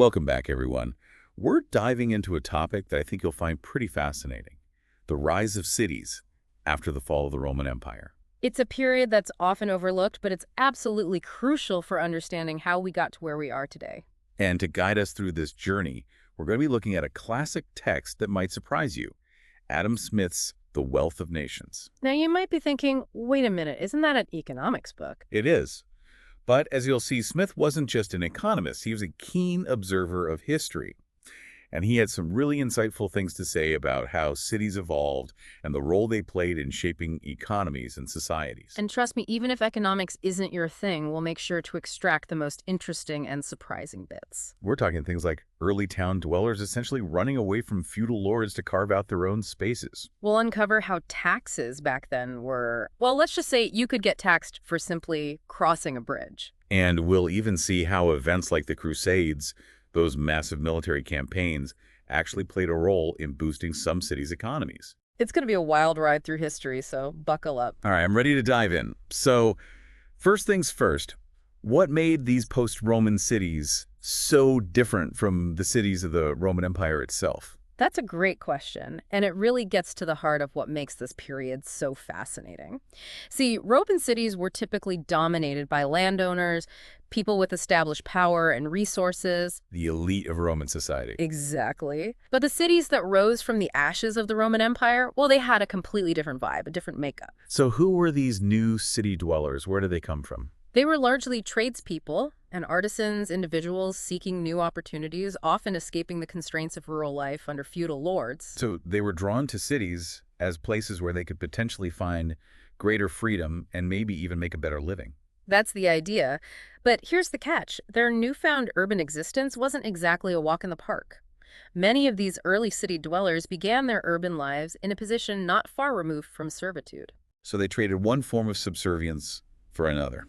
Welcome back, everyone. We're diving into a topic that I think you'll find pretty fascinating. The rise of cities after the fall of the Roman Empire. It's a period that's often overlooked, but it's absolutely crucial for understanding how we got to where we are today. And to guide us through this journey, we're going to be looking at a classic text that might surprise you, Adam Smith's The Wealth of Nations. Now, you might be thinking, wait a minute, isn't that an economics book? It is. But as you'll see, Smith wasn't just an economist. He was a keen observer of history. And he had some really insightful things to say about how cities evolved and the role they played in shaping economies and societies. And trust me, even if economics isn't your thing, we'll make sure to extract the most interesting and surprising bits. We're talking things like early town dwellers essentially running away from feudal lords to carve out their own spaces. We'll uncover how taxes back then were, well, let's just say you could get taxed for simply crossing a bridge. And we'll even see how events like the Crusades, those massive military campaigns, actually played a role in boosting some cities' economies. It's going to be a wild ride through history, so buckle up. All right, I'm ready to dive in. So, first things first, what made these post-Roman cities so different from the cities of the Roman Empire itself? That's a great question, and it really gets to the heart of what makes this period so fascinating. See, Roman cities were typically dominated by landowners, people with established power and resources. The elite of Roman society. Exactly. But the cities that rose from the ashes of the Roman Empire, well, they had a completely different vibe, a different makeup. So who were these new city dwellers? Where did they come from? They were largely tradespeople and artisans, individuals seeking new opportunities, often escaping the constraints of rural life under feudal lords. So they were drawn to cities as places where they could potentially find greater freedom and maybe even make a better living. That's the idea. But here's the catch. Their newfound urban existence wasn't exactly a walk in the park. Many of these early city dwellers began their urban lives in a position not far removed from servitude. So they traded one form of subservience for another.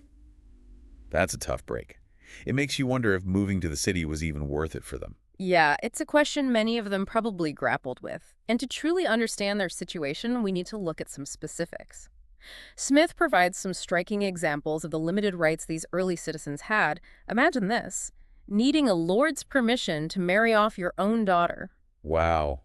That's a tough break. It makes you wonder if moving to the city was even worth it for them. Yeah, it's a question many of them probably grappled with. And to truly understand their situation, we need to look at some specifics. Smith provides some striking examples of the limited rights these early citizens had. Imagine this: needing a lord's permission to marry off your own daughter. Wow.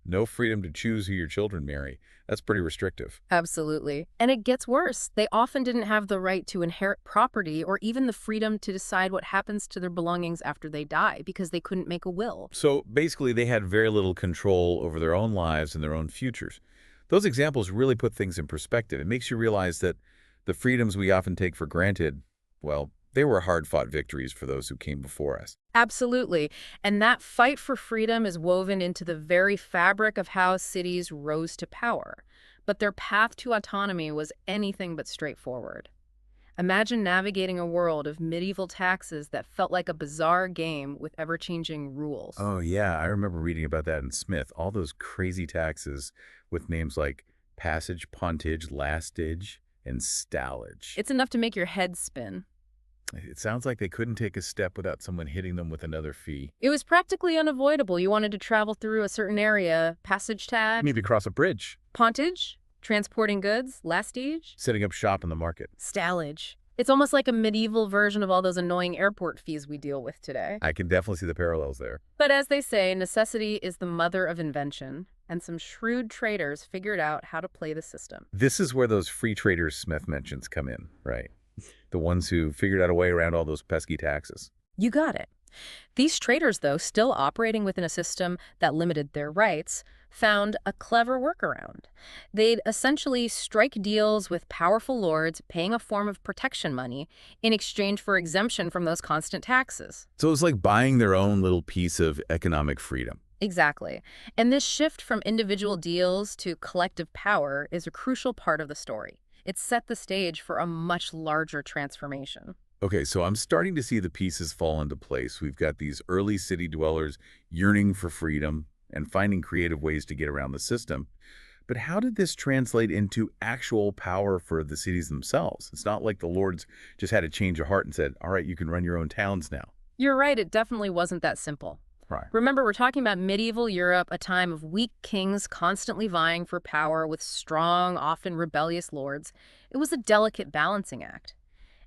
No freedom to choose who your children marry. That's pretty restrictive. Absolutely. And it gets worse. They often didn't have the right to inherit property or even the freedom to decide what happens to their belongings after they die because they couldn't make a will. So basically, they had very little control over their own lives and their own futures. Those examples really put things in perspective. It makes you realize that the freedoms we often take for granted, well, they were hard-fought victories for those who came before us. Absolutely. And that fight for freedom is woven into the very fabric of how cities rose to power. But their path to autonomy was anything but straightforward. Imagine navigating a world of medieval taxes that felt like a bizarre game with ever-changing rules. Oh, yeah. I remember reading about that in Smith. All those crazy taxes with names like passage, pontage, lastage, and stallage. It's enough to make your head spin. It sounds like they couldn't take a step without someone hitting them with another fee. It was practically unavoidable. You wanted to travel through a certain area, passage tag, Maybe cross a bridge. pontage, transporting goods, lastage, Setting up shop in the market. stallage. It's almost like a medieval version of all those annoying airport fees we deal with today. I can definitely see the parallels there. But as they say, necessity is the mother of invention, and some shrewd traders figured out how to play the system. This is where those free traders Smith mentions come in, right? The ones who figured out a way around all those pesky taxes. You got it. These traders, though, still operating within a system that limited their rights, found a clever workaround. They'd essentially strike deals with powerful lords, paying a form of protection money in exchange for exemption from those constant taxes. So it's like buying their own little piece of economic freedom. Exactly. And this shift from individual deals to collective power is a crucial part of the story. It set the stage for a much larger transformation. Okay, so I'm starting to see the pieces fall into place. We've got these early city dwellers yearning for freedom and finding creative ways to get around the system. But how did this translate into actual power for the cities themselves? It's not like the lords just had a change of heart and said, all right, you can run your own towns now. You're right, it definitely wasn't that simple. Right. Remember, we're talking about medieval Europe, a time of weak kings constantly vying for power with strong, often rebellious lords. It was a delicate balancing act.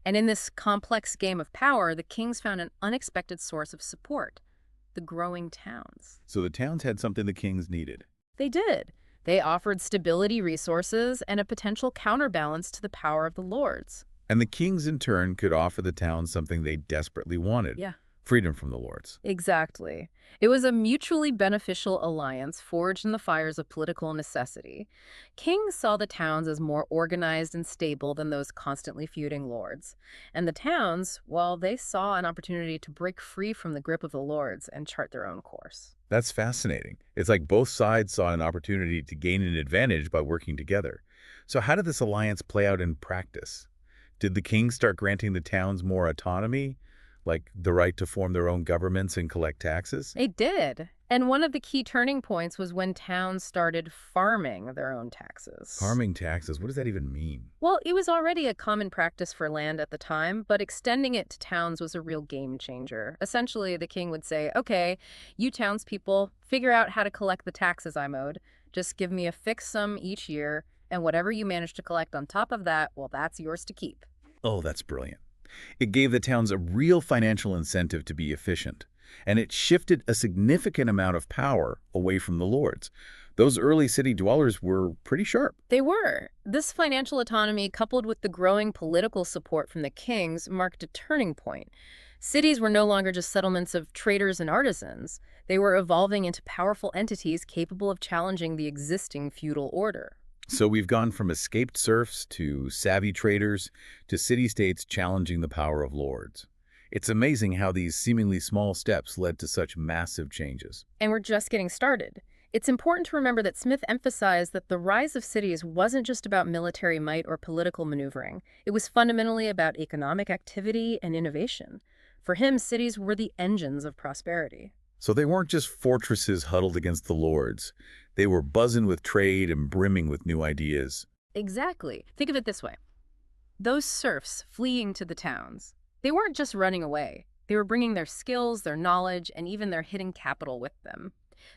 And in this complex game of power, the kings found an unexpected source of support: the growing towns. So the towns had something the kings needed. They did. They offered stability resources and a potential counterbalance to the power of the lords. And the kings, in turn, could offer the towns something they desperately wanted, Yeah. freedom from the lords. Exactly. It was a mutually beneficial alliance forged in the fires of political necessity. Kings saw the towns as more organized and stable than those constantly feuding lords. And the towns, well, they saw an opportunity to break free from the grip of the lords and chart their own course. That's fascinating. It's like both sides saw an opportunity to gain an advantage by working together. So how did this alliance play out in practice? Did the kings start granting the towns more autonomy, like the right to form their own governments and collect taxes? It did. And one of the key turning points was when towns started farming their own taxes. Farming taxes, what does that even mean? Well, it was already a common practice for land at the time, but extending it to towns was a real game changer. Essentially, the king would say, okay, you townspeople, figure out how to collect the taxes I'm owed. Just give me a fixed sum each year, and whatever you manage to collect on top of that, well, that's yours to keep. Oh, that's brilliant. It gave the towns a real financial incentive to be efficient, and it shifted a significant amount of power away from the lords. Those early city dwellers were pretty sharp. They were. This financial autonomy, coupled with the growing political support from the kings, marked a turning point. Cities were no longer just settlements of traders and artisans. They were evolving into powerful entities capable of challenging the existing feudal order. So we've gone from escaped serfs to savvy traders to city-states challenging the power of lords. It's amazing how these seemingly small steps led to such massive changes. And we're just getting started. It's important to remember that Smith emphasized that the rise of cities wasn't just about military might or political maneuvering. It was fundamentally about economic activity and innovation. For him, cities were the engines of prosperity. So they weren't just fortresses huddled against the lords. They were buzzing with trade and brimming with new ideas. Exactly. Think of it this way. Those serfs fleeing to the towns, they weren't just running away. They were bringing their skills, their knowledge, and even their hidden capital with them.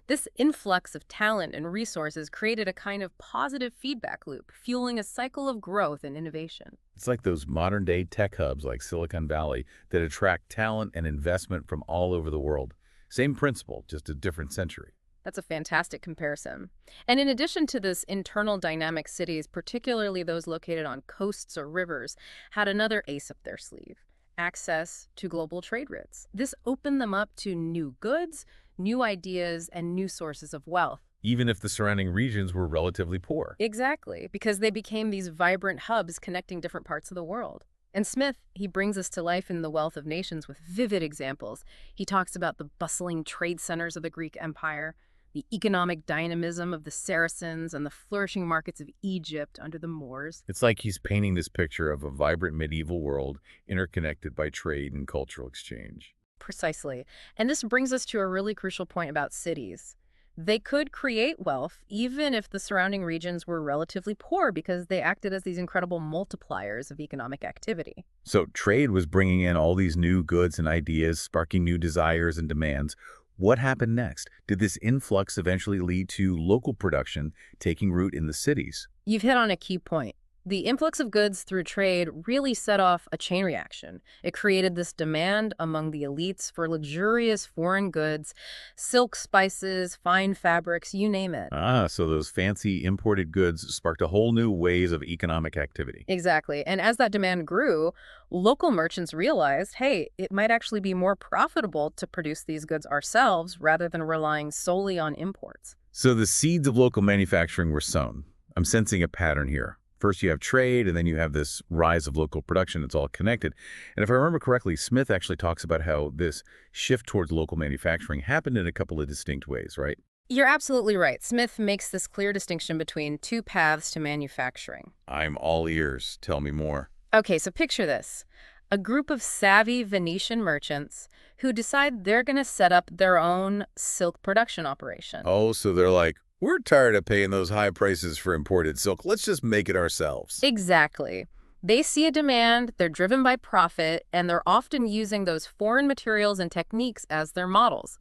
This influx of talent and resources created a kind of positive feedback loop, fueling a cycle of growth and innovation. It's like those modern-day tech hubs like Silicon Valley that attract talent and investment from all over the world. Same principle, just a different century. That's a fantastic comparison. And in addition to this internal dynamic, cities, particularly those located on coasts or rivers, had another ace up their sleeve: access to global trade routes. This opened them up to new goods, new ideas, and new sources of wealth. Even if the surrounding regions were relatively poor. Exactly, because they became these vibrant hubs connecting different parts of the world. And Smith, he brings us to life in The Wealth of Nations with vivid examples. He talks about the bustling trade centers of the Greek Empire, the economic dynamism of the Saracens, and the flourishing markets of Egypt under the Moors. It's like he's painting this picture of a vibrant medieval world interconnected by trade and cultural exchange. Precisely. And this brings us to a really crucial point about cities. They could create wealth even if the surrounding regions were relatively poor because they acted as these incredible multipliers of economic activity. So trade was bringing in all these new goods and ideas, sparking new desires and demands. What happened next? Did this influx eventually lead to local production taking root in the cities? You've hit on a key point. The influx of goods through trade really set off a chain reaction. It created this demand among the elites for luxurious foreign goods, silk, spices, fine fabrics, you name it. So those fancy imported goods sparked a whole new ways of economic activity. Exactly. And as that demand grew, local merchants realized, hey, it might actually be more profitable to produce these goods ourselves rather than relying solely on imports. So the seeds of local manufacturing were sown. I'm sensing a pattern here. First, you have trade, and then you have this rise of local production. It's all connected. And if I remember correctly, Smith actually talks about how this shift towards local manufacturing happened in a couple of distinct ways, right? You're absolutely right. Smith makes this clear distinction between two paths to manufacturing. I'm all ears. Tell me more. Okay, so picture this. A group of savvy Venetian merchants who decide they're going to set up their own silk production operation. Oh, so they're like, we're tired of paying those high prices for imported silk. Let's just make it ourselves. Exactly. They see a demand, they're driven by profit, and they're often using those foreign materials and techniques as their models.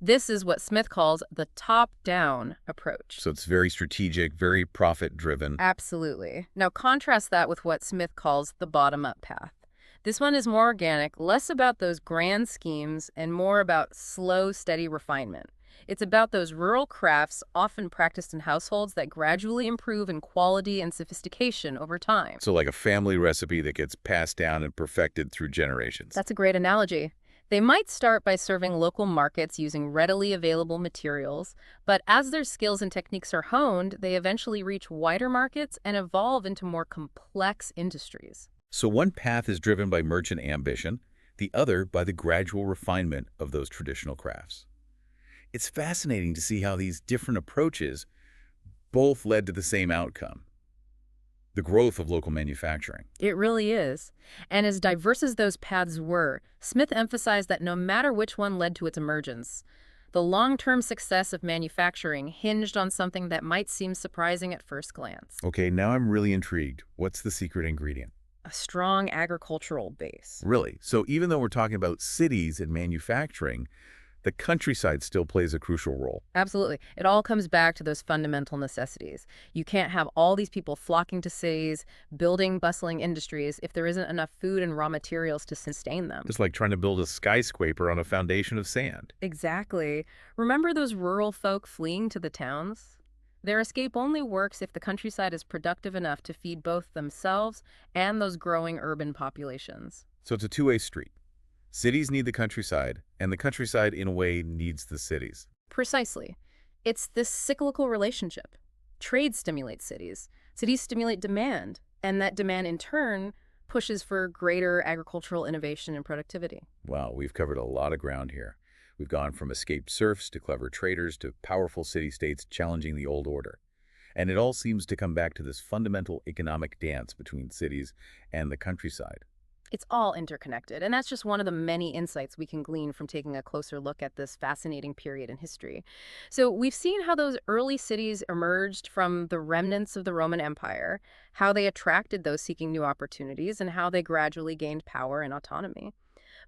This is what Smith calls the top-down approach. So it's very strategic, very profit-driven. Absolutely. Now contrast that with what Smith calls the bottom-up path. This one is more organic, less about those grand schemes and more about slow, steady refinement. It's about those rural crafts often practiced in households that gradually improve in quality and sophistication over time. So like a family recipe that gets passed down and perfected through generations. That's a great analogy. They might start by serving local markets using readily available materials, but as their skills and techniques are honed, they eventually reach wider markets and evolve into more complex industries. So one path is driven by merchant ambition, the other by the gradual refinement of those traditional crafts. It's fascinating to see how these different approaches both led to the same outcome, the growth of local manufacturing. It really is. And as diverse as those paths were, Smith emphasized that no matter which one led to its emergence, the long-term success of manufacturing hinged on something that might seem surprising at first glance. Okay, now I'm really intrigued. What's the secret ingredient? A strong agricultural base. Really? So even though we're talking about cities and manufacturing, the countryside still plays a crucial role. Absolutely. It all comes back to those fundamental necessities. You can't have all these people flocking to cities, building bustling industries, if there isn't enough food and raw materials to sustain them. Just like trying to build a skyscraper on a foundation of sand. Exactly. Remember those rural folk fleeing to the towns? Their escape only works if the countryside is productive enough to feed both themselves and those growing urban populations. So it's a two-way street. Cities need the countryside, and the countryside, in a way, needs the cities. Precisely. It's this cyclical relationship. Trade stimulates cities. Cities stimulate demand, and that demand, in turn, pushes for greater agricultural innovation and productivity. Wow, we've covered a lot of ground here. We've gone from escaped serfs to clever traders to powerful city-states challenging the old order. And it all seems to come back to this fundamental economic dance between cities and the countryside. It's all interconnected, and that's just one of the many insights we can glean from taking a closer look at this fascinating period in history. So we've seen how those early cities emerged from the remnants of the Roman Empire, how they attracted those seeking new opportunities, and how they gradually gained power and autonomy.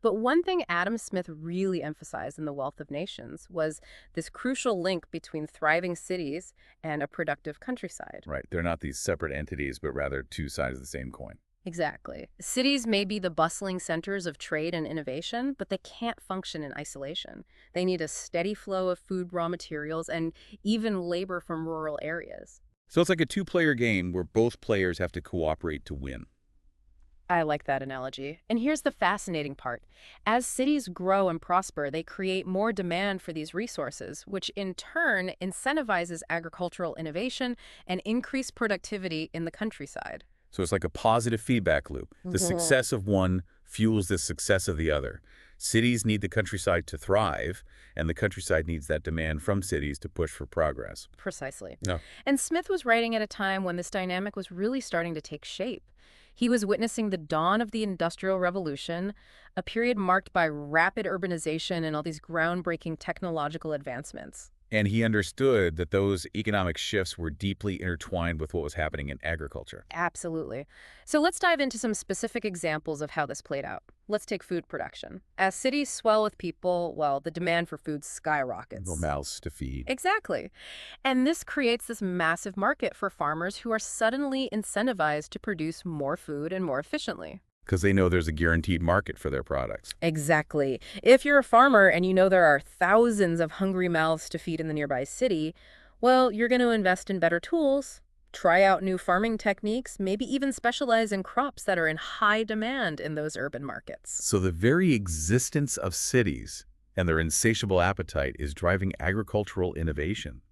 But one thing Adam Smith really emphasized in The Wealth of Nations was this crucial link between thriving cities and a productive countryside. Right, they're not these separate entities, but rather two sides of the same coin. Exactly. Cities may be the bustling centers of trade and innovation, but they can't function in isolation. They need a steady flow of food, raw materials, and even labor from rural areas. So it's like a two-player game where both players have to cooperate to win. I like that analogy. And here's the fascinating part. As cities grow and prosper, they create more demand for these resources, which in turn incentivizes agricultural innovation and increased productivity in the countryside. So it's like a positive feedback loop. The success of one fuels the success of the other. Cities need the countryside to thrive, and the countryside needs that demand from cities to push for progress. Precisely. No. And Smith was writing at a time when this dynamic was really starting to take shape. He was witnessing the dawn of the Industrial Revolution, a period marked by rapid urbanization and all these groundbreaking technological advancements. And he understood that those economic shifts were deeply intertwined with what was happening in agriculture. Absolutely. So let's dive into some specific examples of how this played out. Let's take food production. As cities swell with people, well, the demand for food skyrockets. No mouths to feed. Exactly. And this creates this massive market for farmers who are suddenly incentivized to produce more food and more efficiently. Because they know there's a guaranteed market for their products. Exactly. If you're a farmer and you know there are thousands of hungry mouths to feed in the nearby city, well, you're going to invest in better tools, try out new farming techniques, maybe even specialize in crops that are in high demand in those urban markets. So the very existence of cities and their insatiable appetite is driving agricultural innovation.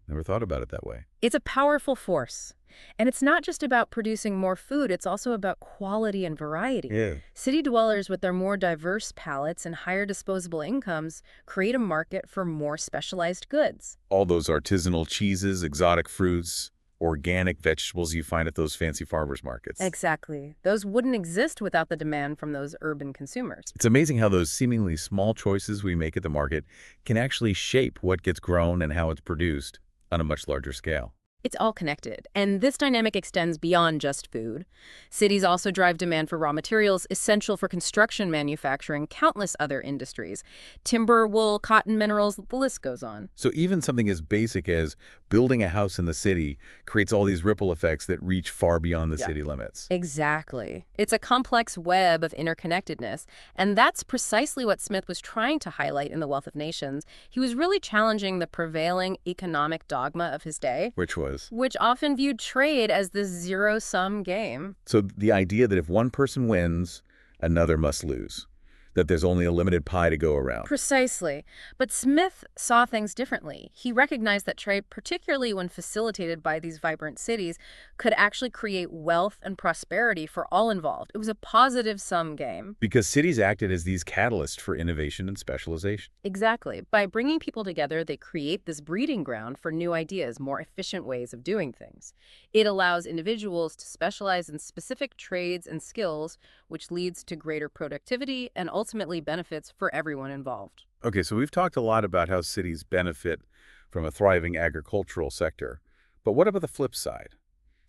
Never thought about it that way. It's a powerful force. And it's not just about producing more food, it's also about quality and variety. Yeah. City dwellers with their more diverse palates and higher disposable incomes create a market for more specialized goods. All those artisanal cheeses, exotic fruits, organic vegetables you find at those fancy farmers markets. Exactly. Those wouldn't exist without the demand from those urban consumers. It's amazing how those seemingly small choices we make at the market can actually shape what gets grown and how it's produced on a much larger scale. It's all connected, and this dynamic extends beyond just food. Cities also drive demand for raw materials essential for construction, manufacturing, countless other industries. Timber, wool, cotton, minerals, the list goes on. So even something as basic as building a house in the city creates all these ripple effects that reach far beyond the Yeah. city limits. Exactly. It's a complex web of interconnectedness, and that's precisely what Smith was trying to highlight in The Wealth of Nations. He was really challenging the prevailing economic dogma of his day, Which was? which often viewed trade as this zero-sum game. So the idea that if one person wins, another must lose, that there's only a limited pie to go around. Precisely. But Smith saw things differently. He recognized that trade, particularly when facilitated by these vibrant cities, could actually create wealth and prosperity for all involved. It was a positive sum game. Because cities acted as these catalysts for innovation and specialization. Exactly. By bringing people together, they create this breeding ground for new ideas, more efficient ways of doing things. It allows individuals to specialize in specific trades and skills, which leads to greater productivity and ultimately benefits for everyone involved. Okay, so we've talked a lot about how cities benefit from a thriving agricultural sector. But what about the flip side?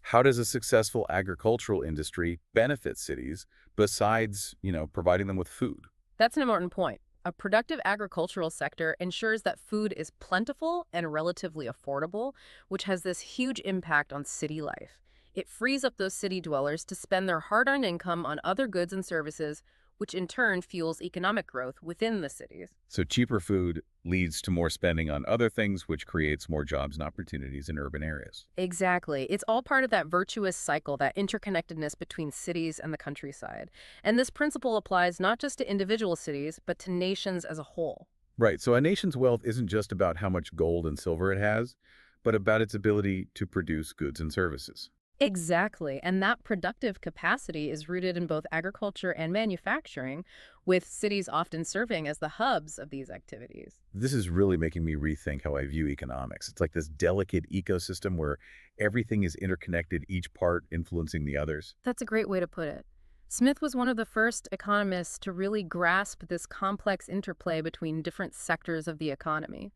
How does a successful agricultural industry benefit cities besides, providing them with food? That's an important point. A productive agricultural sector ensures that food is plentiful and relatively affordable, which has this huge impact on city life. It frees up those city dwellers to spend their hard-earned income on other goods and services, which in turn fuels economic growth within the cities. So cheaper food leads to more spending on other things, which creates more jobs and opportunities in urban areas. Exactly. It's all part of that virtuous cycle, that interconnectedness between cities and the countryside. And this principle applies not just to individual cities, but to nations as a whole. Right, so a nation's wealth isn't just about how much gold and silver it has, but about its ability to produce goods and services. Exactly. And that productive capacity is rooted in both agriculture and manufacturing, with cities often serving as the hubs of these activities. This is really making me rethink how I view economics. It's like this delicate ecosystem where everything is interconnected, each part influencing the others. That's a great way to put it. Smith was one of the first economists to really grasp this complex interplay between different sectors of the economy.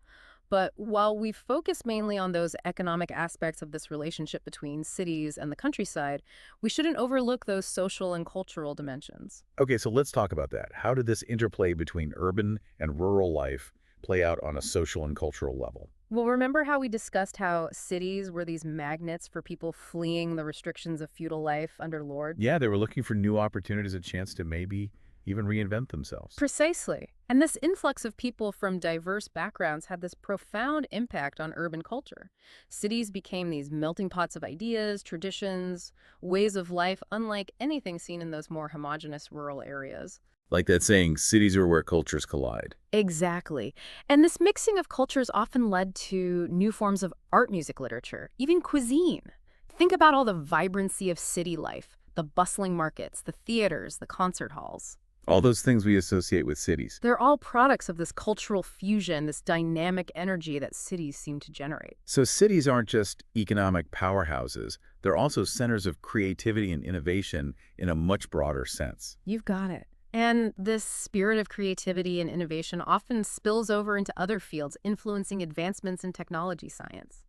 But while we focus mainly on those economic aspects of this relationship between cities and the countryside, we shouldn't overlook those social and cultural dimensions. Okay, so let's talk about that. How did this interplay between urban and rural life play out on a social and cultural level? Well, remember how we discussed how cities were these magnets for people fleeing the restrictions of feudal life under lords? Yeah, they were looking for new opportunities, a chance to maybe even reinvent themselves. Precisely. And this influx of people from diverse backgrounds had this profound impact on urban culture. Cities became these melting pots of ideas, traditions, ways of life unlike anything seen in those more homogeneous rural areas. Like that saying, cities are where cultures collide. Exactly. And this mixing of cultures often led to new forms of art, music, literature, even cuisine. Think about all the vibrancy of city life, the bustling markets, the theaters, the concert halls. All those things we associate with cities. They're all products of this cultural fusion, this dynamic energy that cities seem to generate. So cities aren't just economic powerhouses. They're also centers of creativity and innovation in a much broader sense. You've got it. And this spirit of creativity and innovation often spills over into other fields, influencing advancements in technology science.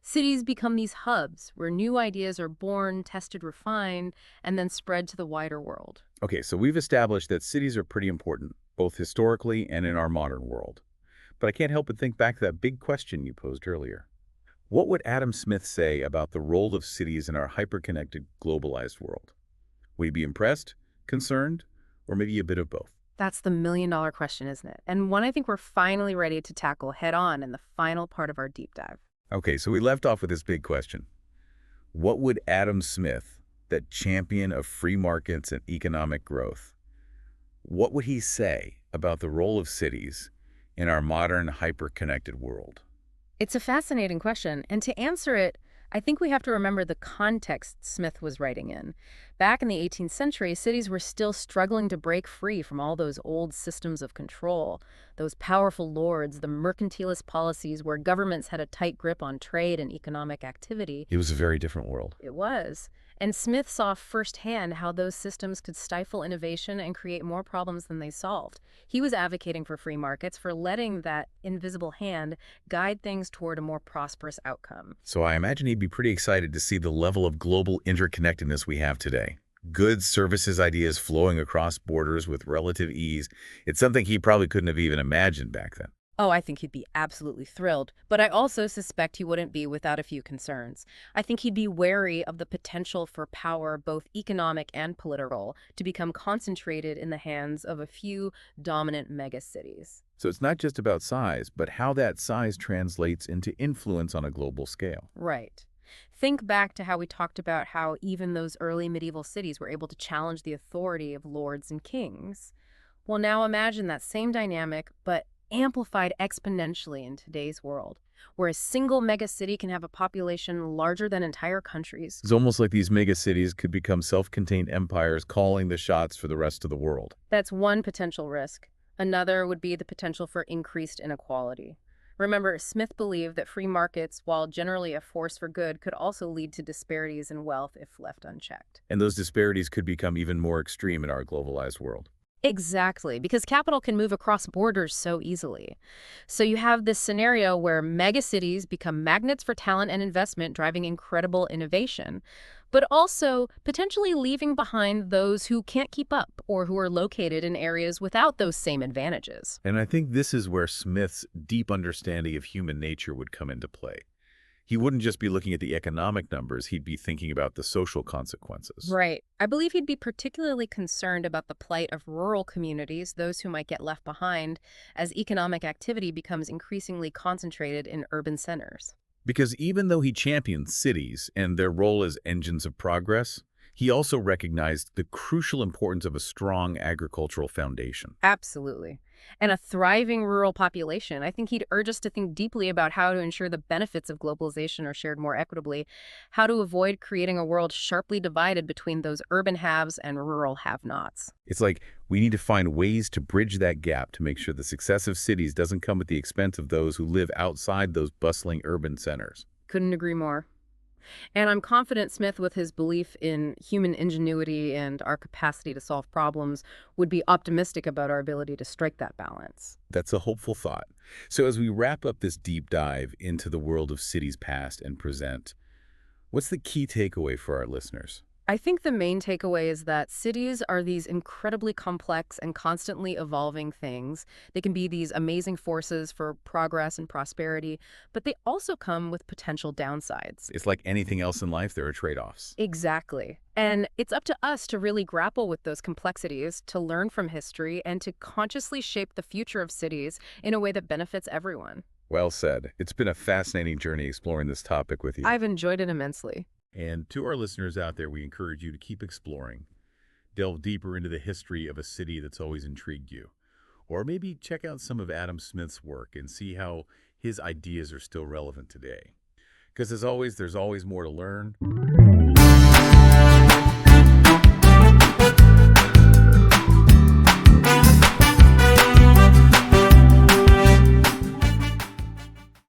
Cities become these hubs where new ideas are born, tested, refined, and then spread to the wider world. Okay, so we've established that cities are pretty important, both historically and in our modern world. But I can't help but think back to that big question you posed earlier. What would Adam Smith say about the role of cities in our hyper-connected, globalized world? Would he be impressed, concerned, or maybe a bit of both? That's the million-dollar question, isn't it? And one I think we're finally ready to tackle head-on in the final part of our deep dive. Okay, so we left off with this big question. What would Adam Smith, that champion of free markets and economic growth, what would he say about the role of cities in our modern hyper-connected world? It's a fascinating question, and to answer it, I think we have to remember the context Smith was writing in. Back in the 18th century, cities were still struggling to break free from all those old systems of control, those powerful lords, the mercantilist policies where governments had a tight grip on trade and economic activity. It was a very different world. It was. And Smith saw firsthand how those systems could stifle innovation and create more problems than they solved. He was advocating for free markets, for letting that invisible hand guide things toward a more prosperous outcome. So I imagine he'd be pretty excited to see the level of global interconnectedness we have today. Goods, services, ideas flowing across borders with relative ease. It's something he probably couldn't have even imagined back then. Oh, I think he'd be absolutely thrilled, but I also suspect he wouldn't be without a few concerns. I think he'd be wary of the potential for power, both economic and political, to become concentrated in the hands of a few dominant megacities. So it's not just about size, but how that size translates into influence on a global scale. Right. Think back to how we talked about how even those early medieval cities were able to challenge the authority of lords and kings. Well, now imagine that same dynamic, but amplified exponentially in today's world, where a single megacity can have a population larger than entire countries. It's almost like these megacities could become self-contained empires calling the shots for the rest of the world. That's one potential risk. Another would be the potential for increased inequality. Remember, Smith believed that free markets, while generally a force for good, could also lead to disparities in wealth if left unchecked. And those disparities could become even more extreme in our globalized world. Exactly, because capital can move across borders so easily. So you have this scenario where megacities become magnets for talent and investment, driving incredible innovation, but also potentially leaving behind those who can't keep up or who are located in areas without those same advantages. And I think this is where Smith's deep understanding of human nature would come into play. He wouldn't just be looking at the economic numbers, he'd be thinking about the social consequences. Right. I believe he'd be particularly concerned about the plight of rural communities, those who might get left behind, as economic activity becomes increasingly concentrated in urban centers. Because even though he championed cities and their role as engines of progress, he also recognized the crucial importance of a strong agricultural foundation. Absolutely. And a thriving rural population. I think he'd urge us to think deeply about how to ensure the benefits of globalization are shared more equitably, how to avoid creating a world sharply divided between those urban haves and rural have-nots. It's like we need to find ways to bridge that gap to make sure the success of cities doesn't come at the expense of those who live outside those bustling urban centers. Couldn't agree more. And I'm confident Smith, with his belief in human ingenuity and our capacity to solve problems, would be optimistic about our ability to strike that balance. That's a hopeful thought. So as we wrap up this deep dive into the world of cities past and present, what's the key takeaway for our listeners? I think the main takeaway is that cities are these incredibly complex and constantly evolving things. They can be these amazing forces for progress and prosperity, but they also come with potential downsides. It's like anything else in life, there are trade-offs. Exactly. And it's up to us to really grapple with those complexities, to learn from history, and to consciously shape the future of cities in a way that benefits everyone. Well said. It's been a fascinating journey exploring this topic with you. I've enjoyed it immensely. And to our listeners out there, we encourage you to keep exploring. Delve deeper into the history of a city that's always intrigued you. Or maybe check out some of Adam Smith's work and see how his ideas are still relevant today. Because as always, there's always more to learn.